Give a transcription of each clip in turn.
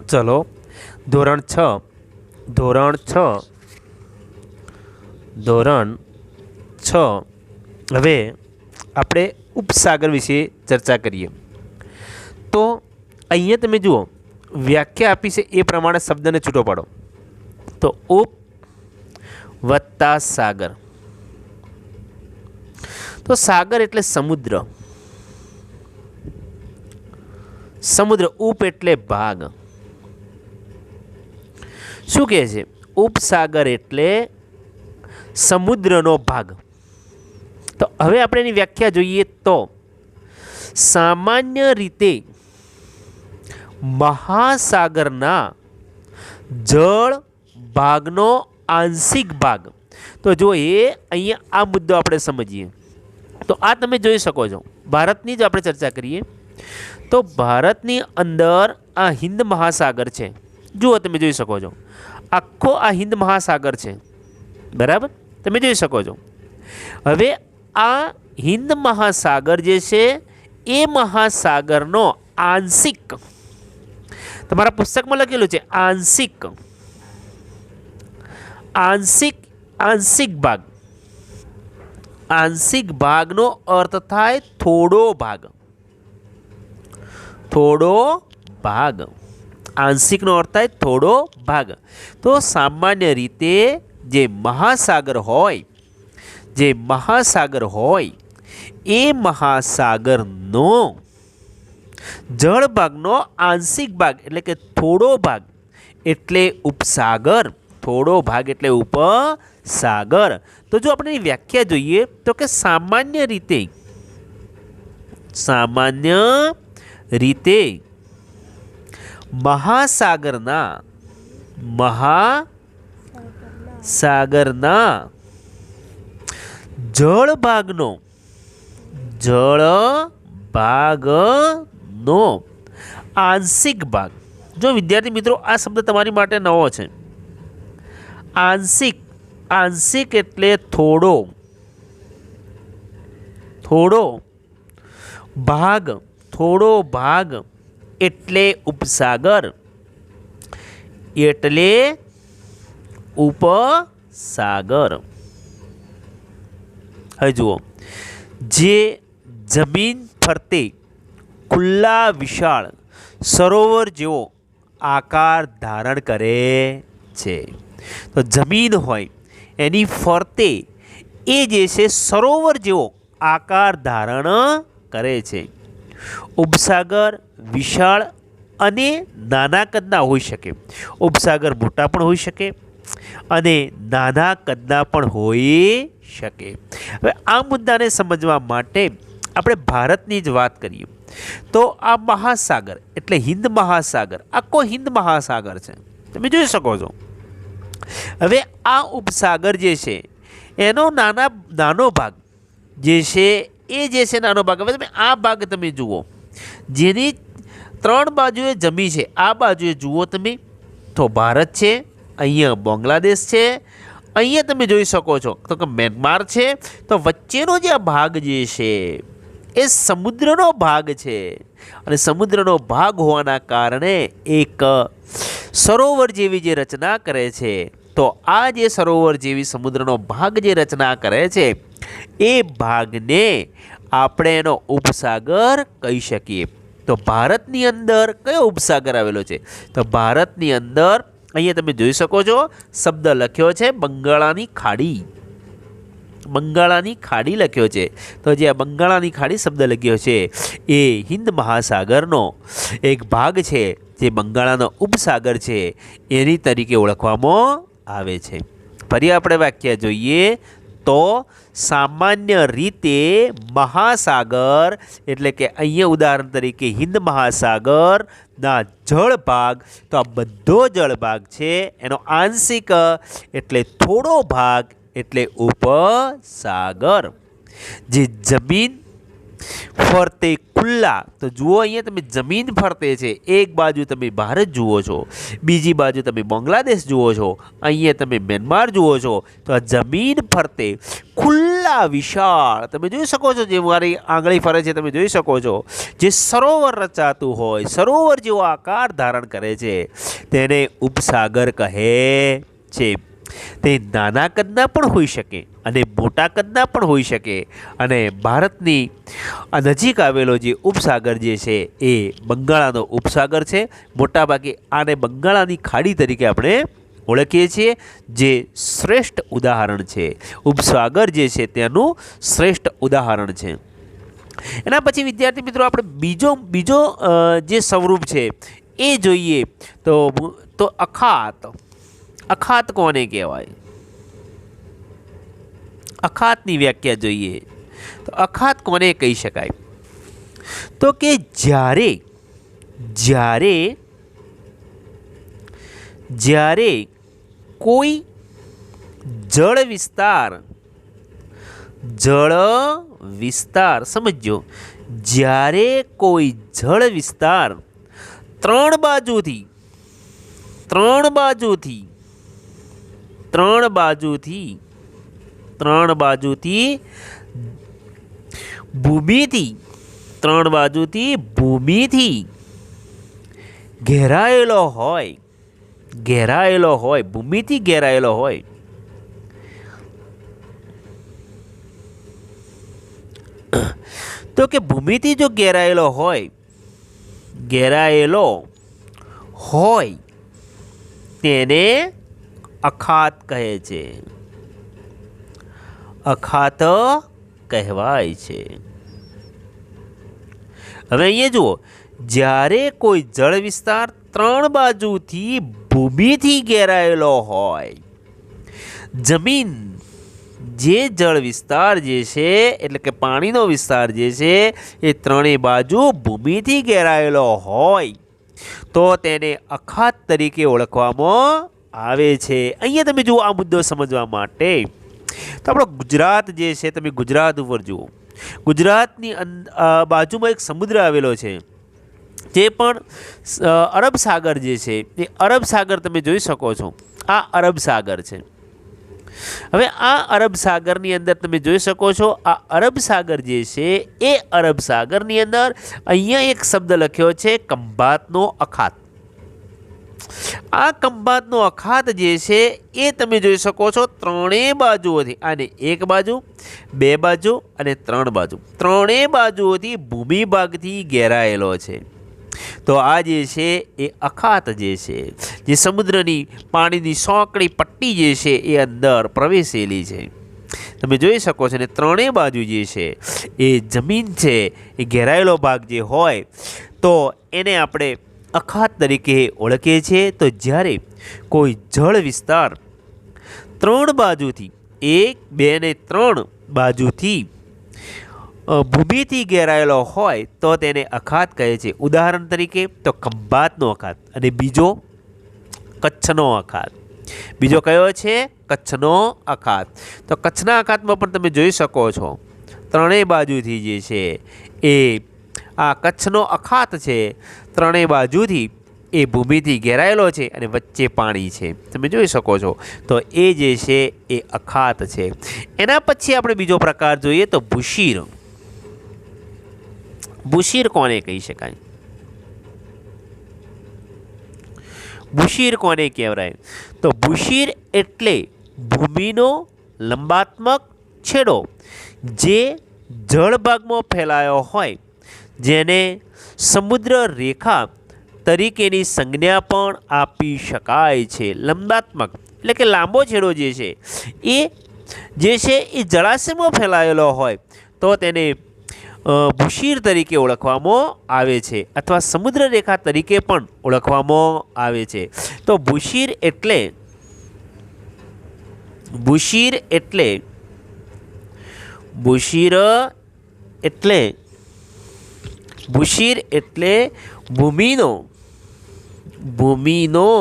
ચલો ધોરણ છ ધોરણ છ ધોરણ છ હવે આપણે ઉપસાગર વિશે ચર્ચા કરીએ. તો અહીંયા તમે જુઓ વ્યાખ્યા આપી છે એ પ્રમાણે શબ્દને છૂટો પાડો. તો ઉપ વત્તા સાગર. તો સાગર એટલે સમુદ્ર. સમુદ્ર ઉપ એટલે ભાગ. શું કહે છે? ઉપસાગર એટલે સમુદ્રનો ભાગ. તો હવે આપણે એની વ્યાખ્યા જોઈએ તો સામાન્ય રીતે મહાસાગરના જળ ભાગનો આંશિક ભાગ. તો જો એ અહીંયા આ મુદ્દો આપણે સમજીએ તો આ તમે જોઈ શકો છો. ભારતની જ આપણે ચર્ચા કરીએ તો ભારતની અંદર આ હિન્દ મહાસાગર છે. જુઓ તમે જોઈ શકો છો આખો આ હિન્દ મહાસાગર છે, બરાબર? તમે જોઈ શકો છો. હવે આ હિન્દ મહાસાગર જે છે એ મહાસાગરનો આંશિક, તમારા પુસ્તકમાં લખેલું છે આંશિક, આંશિક આંશિક ભાગ. આંશિક ભાગનો અર્થ થાય થોડો ભાગ. થોડો ભાગ. આંશિકનો અર્થ થાય થોડો ભાગ. તો સામાન્ય રીતે જે મહાસાગર હોય, જે મહાસાગર હોય એ મહાસાગરનો જળભાગનો આંશિક ભાગ એટલે કે થોડો ભાગ એટલે ઉપસાગર. થોડો ભાગ એટલે ઉપસાગર. તો જો આપણે એની વ્યાખ્યા જોઈએ તો કે સામાન્ય રીતે, સામાન્ય રીતે મહાસાગરના, મહાસાગરના જળભાગનો, જળભાગનો આંશિક ભાગ. જો વિદ્યાર્થી મિત્રો આ શબ્દ તમારી માટે નવો છે. આંશિક, આંશિક એટલે થોડો, થોડો ભાગ, થોડો ભાગ એટલે ઉપસાગર, એટલે ઉપસાગર. હવે જુઓ, જે જમીન ફરતે ખુલ્લા વિશાળ સરોવર જેવો આકાર ધારણ કરે છે. તો જમીન હોય એની ફરતે એ જે છે સરોવર જેવો આકાર ધારણ કરે છે. ઉપસાગર વિશાળ અને નાના કદના હોઈ શકે. ઉપસાગર મોટા પણ હોઈ શકે અને નાના કદના પણ હોઈ શકે. હવે આ મુદ્દાને સમજવા માટે આપણે ભારતની જ વાત કરીએ તો આ મહાસાગર એટલે હિન્દ મહાસાગર, આખો હિન્દ મહાસાગર છે, તમે જોઈ શકો છો. હવે આ ઉપસાગર જે છે એનો નાનો ભાગ જે છે એ જે છે નાનો ભાગ. હવે તમે આ ભાગ તમે જુઓ જેની ત્રણ બાજુએ જમી છે. આ બાજુએ જુઓ તમે તો ભારત છે, અહીંયા બાંગ્લાદેશ છે, અહીંયા તમે જોઈ શકો છો તો કે મ્યાનમાર છે. તો વચ્ચેનો જે આ ભાગ જે છે એ સમુદ્રનો ભાગ છે અને સમુદ્રનો ભાગ હોવાના કારણે એક સરોવર જેવી જે રચના કરે છે. તો આ જે સરોવર જેવી સમુદ્રનો ભાગ જે રચના કરે છે એ ભાગને આપણે એનો ઉપસાગર કહી શકીએ. તો ભારતની અંદર કયો ઉપસાગર આવેલો છે? તો ભારતની અંદર અહીંયા તમે જોઈ શકો છો શબ્દ લખ્યો છે બંગાળાની ખાડી. બંગાળાની ખાડી લખ્યો છે. તો જે આ બંગાળાની ખાડી શબ્દ લખ્યો છે એ હિન્દ મહાસાગરનો એક ભાગ છે જે બંગાળાનો ઉપસાગર છે એની તરીકે ઓળખવામાં આવે છે. ફરી આપણે વ્યાખ્યા જોઈએ તો સામાન્ય રીતે મહાસાગર એટલે કે અહીંયા ઉદાહરણ તરીકે હિન્દ મહાસાગરના જળભાગ, તો આ બધો જળભાગ છે એનો આંશિક એટલે થોડો ભાગ એટલે ઉપસાગર. જે જમીન ફરતે ખુલ્લા, તો જુઓ અહીંયા તમે જમીન ફરતે છે, એક બાજુ તમે ભારત જુઓ છો, બીજી બાજુ તમે બાંગ્લાદેશ જુઓ છો, અહીંયા તમે મ્યાનમાર જુઓ છો. તો આ જમીન ફરતે ખુલ્લા ખુલ્લા વિશાળ, તમે જોઈ શકો છો, જે મારી આંગળી ફરે છે તમે જોઈ શકો છો, જે સરોવર રચાતું હોય, સરોવર જેવો આકાર ધારણ કરે છે, તેને ઉપસાગર કહે છે. તે નાના કદના પણ હોઈ શકે અને મોટા કદના પણ હોઈ શકે. અને ભારતની નજીક આવેલો જે ઉપસાગર જે છે એ બંગાળાનો ઉપસાગર છે. મોટાભાગે આને બંગાળાની ખાડી તરીકે આપણે ઓળખીએ છીએ, જે શ્રેષ્ઠ ઉદાહરણ છે. ઉપસાગર જે છે તેનું શ્રેષ્ઠ ઉદાહરણ છે. એના પછી વિદ્યાર્થી મિત્રો આપણે બીજો જે સ્વરૂપ છે એ જોઈએ તો અખાત. અખાત કોને કહેવાય? અખાતની વ્યાખ્યા જોઈએ તો અખાત કોને કહી શકાય? તો કે જ્યારે કોઈ જળ વિસ્તાર સમજો, જ્યારે કોઈ જળ વિસ્તાર ત્રણ બાજુથી ભૂમિથી ઘેરાયેલો હોય, ભૂમિથી ઘેરાયેલો હોય, તો કે ભૂમિથી જો ઘેરાયેલો હોય તેને અખાત કહે છે. અખાત કહેવાય છે. હવે અહીંયા જુઓ, જ્યારે કોઈ જળ વિસ્તાર ત્રણ બાજુથી ભૂમિથી ઘેરાયેલો હોય, જમીન જે જળ વિસ્તાર જે છે એટલે કે પાણીનો વિસ્તાર જે છે એ ત્રણેય બાજુ ભૂમિથી ઘેરાયેલો હોય તો તેને અખાત તરીકે ઓળખવામાં આવે છે. અહીંયા તમે જુઓ, આ મુદ્દો સમજવા માટે તો આપણો ગુજરાત જે છે, તમે ગુજરાત ઉપર જુઓ, ગુજરાતની બાજુમાં એક સમુદ્ર આવેલો છે, જે પણ અરબ સાગર જે છે એ અરબ સાગર તમે જોઈ શકો છો. આ અરબ સાગર છે. હવે આ અરબ સાગરની અંદર તમે જોઈ શકો છો, આ અરબ સાગર જે છે એ અરબ સાગરની અંદર અહીંયા એક શબ્દ લખ્યો છે ખંભાતનો અખાત. આ ખંભાતનો અખાત જે છે એ તમે જોઈ શકો છો ત્રણેય બાજુઓથી, આને એક બાજુ, બે બાજુ અને ત્રણેય બાજુઓથી ભૂમિ ભાગથી ઘેરાયેલો છે. તો આ જે છે એ અખાત જે છે, જે સમુદ્રની પાણીની સોંકડી પટ્ટી જે છે એ અંદર પ્રવેશેલી છે, તમે જોઈ શકો છો. ને ત્રણેય બાજુ જે છે એ જમીન છે, એ ઘેરાયેલો ભાગ જે હોય તો એને આપણે અખાત તરીકે ઓળખીએ છીએ. તો જ્યારે કોઈ જળ વિસ્તાર ત્રણ બાજુથી, 1, 2 અને 3 બાજુથી ભૂમિથી ઘેરાયેલો હોય તો તેને અખાત કહે છે. ઉદાહરણ તરીકે તો ખંભાતનો અખાત, અને બીજો કચ્છનો અખાત. બીજો કયો છે? કચ્છનો અખાત. તો કચ્છના અખાતમાં પણ તમે જોઈ શકો છો ત્રણેય બાજુથી જે છે એ આ કચ્છનો અખાત છે, ત્રણેય બાજુથી એ ભૂમિથી ઘેરાયેલો છે અને વચ્ચે પાણી છે, તમે જોઈ શકો છો. તો એ જે છે એ અખાત છે. એના પછી આપણે બીજો પ્રકાર જોઈએ તો ભૂશીર. ભૂશીર કોને કહી શકાય? ભૂશીર કોને કહેવાય? તો ભૂશીર એટલે ભૂમિનો લંબાત્મક છેડો જે જળભાગમાં ફેલાયો હોય, જેને સમુદ્ર રેખા તરીકેની સંજ્ઞા પણ આપી શકાય છે. લંબાત્મક એટલે કે લાંબો છેડો જે છે એ જળાશયમાં ફેલાયેલો હોય તો તેને ભૂશીર તરીકે ઓળખવામાં આવે છે, અથવા સમુદ્ર રેખા તરીકે પણ ઓળખવામાં આવે છે. તો ભૂશીર એટલે ભૂમિનો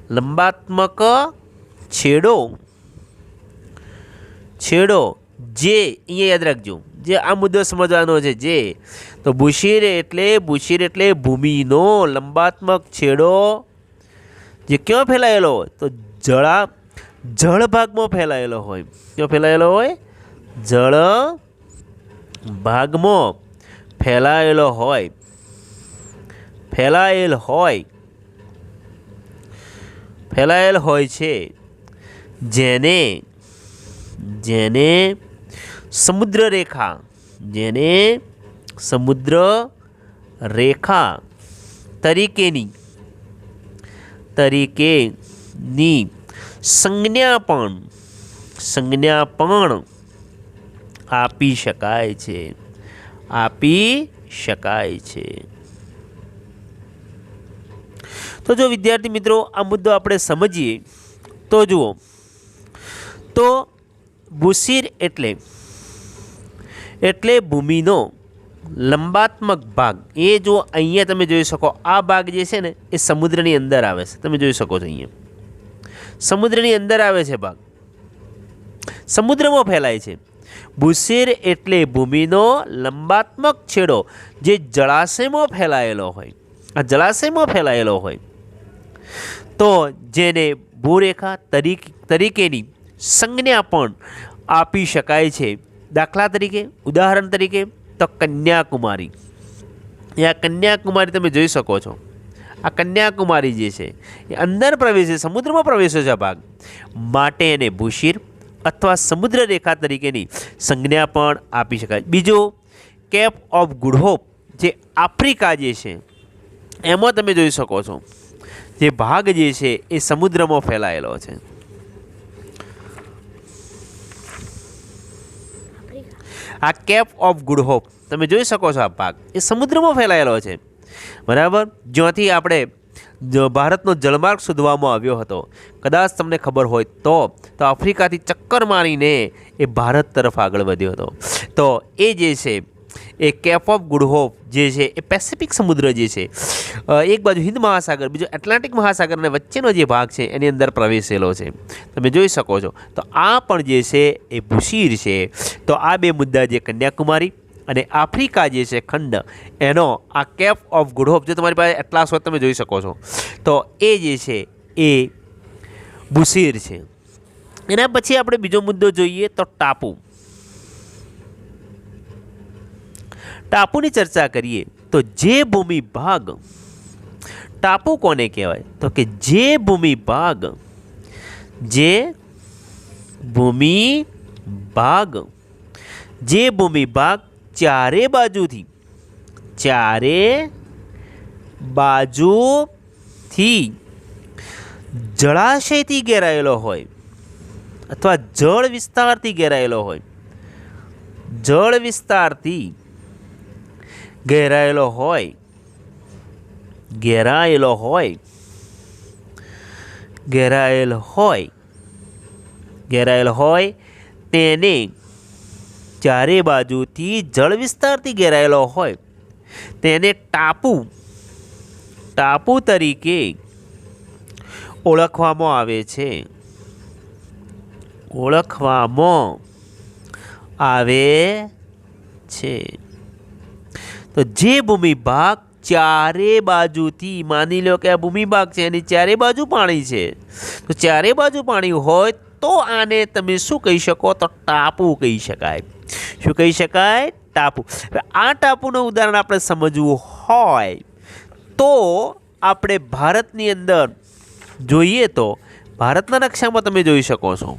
લંબાત્મક છેડો જે, અહીંયા યાદ રાખજો, જે આ મુદ્દો સમજવાનો છે. જે તો ભૂશીર એટલે ભૂમિનો લંબાત્મક છેડો જે ક્યાં ફેલાયેલો? તો જળ ભાગમાં ફેલાયેલો હોય. ક્યાં ફેલાયેલો હોય? જળ ભાગમાં ફેલાયેલ હોય છે, જેને સમુદ્ર રેખા તરીકેની સંજ્ઞા પણ આપી શકાય છે. તો જો વિદ્યાર્થી મિત્રો આ મુદ્દો આપણે સમજીએ તો જુઓ, તો ભૂશીર એટલે ભૂમિનો લંબાત્મક ભાગ. એ જો અહીંયા તમે જોઈ શકો, આ ભાગ જે છે ને એ સમુદ્રની અંદર આવે છે. તમે જોઈ શકો છો અહીંયા સમુદ્રની અંદર આવે છે ભાગ, સમુદ્રમાં ફેલાય છે. ભૂશીર એટલે ભૂમિનો લંબાત્મક છેડો જે જળાશયમાં ફેલાયેલો હોય. આ જળાશયમાં ફેલાયેલો હોય તો જેને ભૂરેખા તરીકેની સંજ્ઞા પણ આપી શકાય છે. દાખલા તરીકે, ઉદાહરણ તરીકે તો કન્યાકુમારી. આ કન્યાકુમારી તમે જોઈ શકો છો. આ કન્યાકુમારી જે છે એ અંદર પ્રવેશે, સમુદ્રમાં પ્રવેશે છે આ ભાગ, માટે એને ભૂશીર અથવા સમુદ્ર રેખા તરીકેની સંજ્ઞા પણ આપી શકાય. બીજો કેપ ઓફ ગુડ હોપ જે આફ્રિકા જે છે એમાં તમે જોઈ શકો છો જે ભાગ જે છે એ સમુદ્રમાં ફેલાયેલો છે. આ કેપ ઓફ ગુડ હોપ તમે જોઈ શકો છો આ ભાગ એ સમુદ્રમાં ફેલાયેલો છે, બરાબર. જ્યાંથી આપણે ભારતનો જળમાર્ગ શોધવામાં આવ્યો હતો. કદાચ તમને ખબર હોય તો આફ્રિકાથી ચક્કર મારીને એ ભારત તરફ આગળ વધ્યો હતો. તો એ જે છે એ કેપ ઓફ ગુડ હોપ જે છે એ પેસિફિક સમુદ્ર જે છે, એક બાજુ હિન્દ મહાસાગર, બીજો એટલાન્ટિક મહાસાગર અને વચ્ચેનો જે ભાગ છે એની અંદર પ્રવેશેલો છે. તમે જોઈ શકો છો. તો આ પણ જે છે એ ભૂશીર છે. તો આ બે મુદ્દા જે કન્યાકુમારી અને આફ્રિકા જે છે ખંડ, એનો આ કેપ ઓફ ગુડ હોપ, જો તમારી પાસે એટલાસ હોય તમે જોઈ શકો છો, તો એ જે છે એ ભૂશીર છે. એના પછી આપણે બીજો મુદ્દો જોઈએ તો ટાપુની ચર્ચા કરીએ તો જે ભૂમિ ભાગ, ટાપુ કોને કહેવાય? તો કે જે ભૂમિ ભાગ ચારે બાજુથી જળાશયથી ઘેરાયેલો હોય અથવા જળ વિસ્તારથી ઘેરાયેલો હોય, ઘેરાયેલો હોય તેને ચારે બાજુથી જળ વિસ્તારથી ઘેરાયેલો હોય તેને ટાપુ તરીકે ઓળખવામાં આવે છે. તો જે ભૂમિ ભાગ ચારે બાજુથી, માની લો કે આ ભૂમિ ભાગ છે એની ચારે બાજુ પાણી છે, તો ચારે બાજુ પાણી હોય તો આને તમે શું કહી શકો? તો ટાપુ કહી શકાય. શું કહી શકાય? ટાપુ. આ ટાપુનું ઉદાહરણ આપણે સમજવું હોય તો આપણે ભારતની અંદર જોઈએ તો ભારતના નકશામાં તમે જોઈ શકો છો.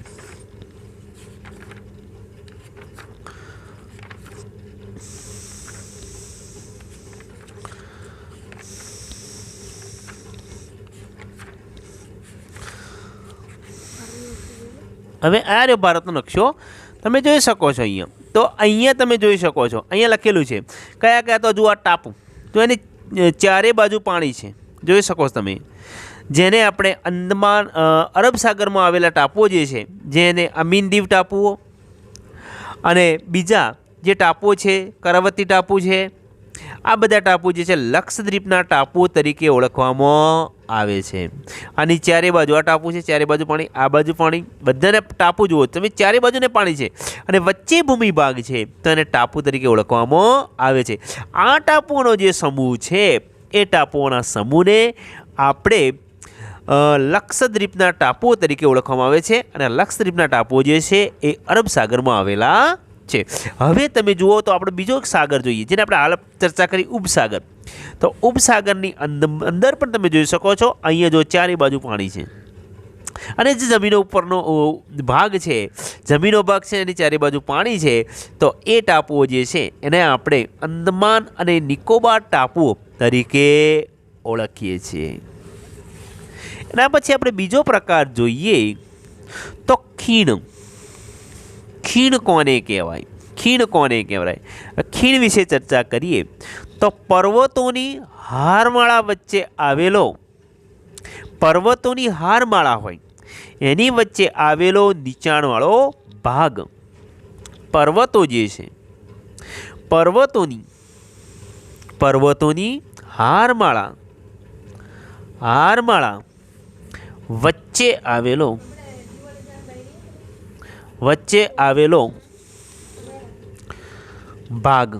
હવે આ રહ્યો ભારતનો નકશો, તમે જોઈ શકો છો અહીંયા. તો અહીંયા તમે જોઈ શકો છો, અહીંયા લખેલું છે કયા કયા. તો જુઓ આ ટાપુ, તો એની ચારે બાજુ પાણી છે, જોઈ શકો છો તમે. જેને આપણે અંદમાન અરબ સાગરમાં આવેલા ટાપુઓ જે છે, જેને અમીન દીવ ટાપુઓ, અને બીજા જે ટાપુઓ છે કરાવતી ટાપુ છે, આ બધા ટાપુ જે છે લક્ષદ્વીપના ટાપુઓ તરીકે ઓળખવામાં આવે છે. આની ચારે બાજુ આ ટાપુ છે, ચારે બાજુ પાણી, આ બાજુ પાણી, બધાને ટાપુ જુઓ તમે, ચારે બાજુને પાણી છે અને વચ્ચે ભૂમિ ભાગ છે, તો એને ટાપુ તરીકે ઓળખવામાં આવે છે. આ ટાપુઓનો જે સમૂહ છે એ ટાપુઓના સમૂહને આપણે લક્ષદ્વીપના ટાપુઓ તરીકે ઓળખવામાં આવે છે અને આ લક્ષદ્વીપના ટાપુઓ જે છે એ અરબ સાગરમાં આવેલા છે. હવે તમે જુઓ તો આપણે બીજો એક સાગર જોઈએ જેને આપણે હાલ ચર્ચા કરી ઉપસાગર. તો ઉપસાગરની અંદર પણ તમે જોઈ શકો છો અહીંયા જો ચારે બાજુ પાણી છે અને જે જમીનો ઉપરનો ભાગ છે, જમીનો ભાગ છે એની ચારે બાજુ પાણી છે. તો એ ટાપુઓ જે છે એને આપણે અંદમાન અને નિકોબાર ટાપુઓ તરીકે ઓળખીએ છીએ. એના પછી આપણે બીજો પ્રકાર જોઈએ તો ખીણ. ખીણ કોને કહેવાય? ખીણ કોને કહેવાય? ખીણ વિશે ચર્ચા કરીએ તો પર્વતોની હારમાળા વચ્ચે આવેલો, પર્વતોની હારમાળા હોય એની વચ્ચે આવેલો નીચાણવાળો ભાગ, પર્વતો જે છે, પર્વતોની હારમાળા વચ્ચે આવેલો ભાગ